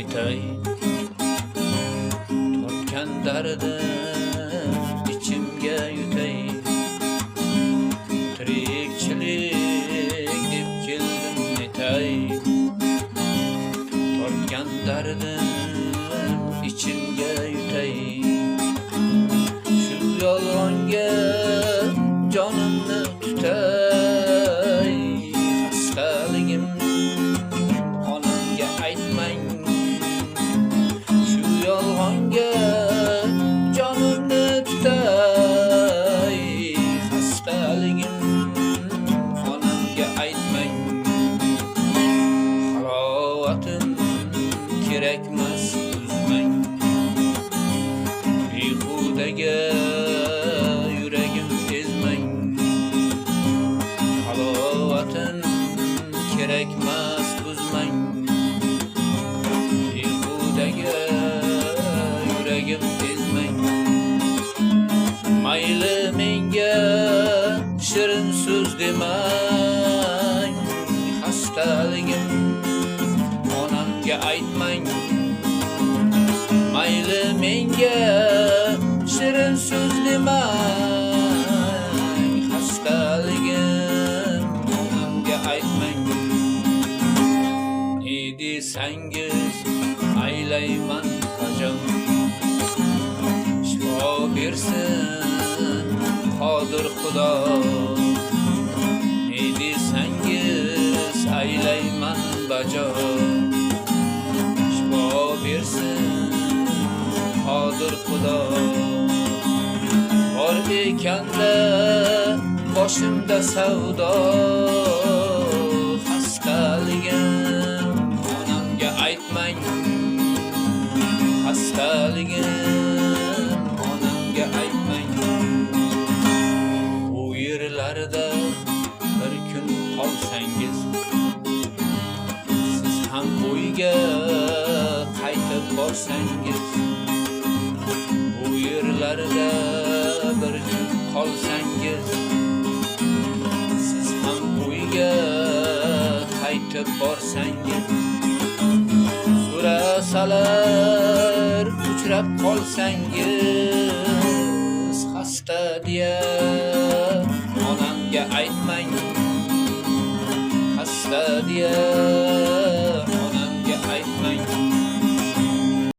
aytay, tortgan dardim ichimga yutay. Tirikchilik deb keldim netay, tortgan dardim ichimga yutay. Shu yolg'onga jonimni tutay, xastaligim onamga aytmang. Shu yolg'onga jonimni tutay, xastaligim onamga aytmang. Halovatim kerakmas uzmang, behudaga yuragim ezmang. Halovatim kerakmas uzmang, behudaga yuragim ezmang. Mayli menga shirin so'z demang, xastaligim onamga aytmang. Mayli menga shirin so'z demang, xastaligim onamga aytmang. Ne desangiz aylayman qachon, shifo bersin qodir Xudo. Ne desangiz aylayman bajo, shifo bersin qodir Xudo. Bor ekanda boshimda savdo, xastaligim onamga aytmang. Xastaligim onamga aytmang. Bu yerlarda bir kun qolsangiz, siz ham o'yga qaytib borsangiz. Bu yerlarda bir kun qolsangiz, siz ham o'yga qaytib borsangiz. So'rasalar uchrab qolsangiz, xasta deya onamga aytmang. Xasta deya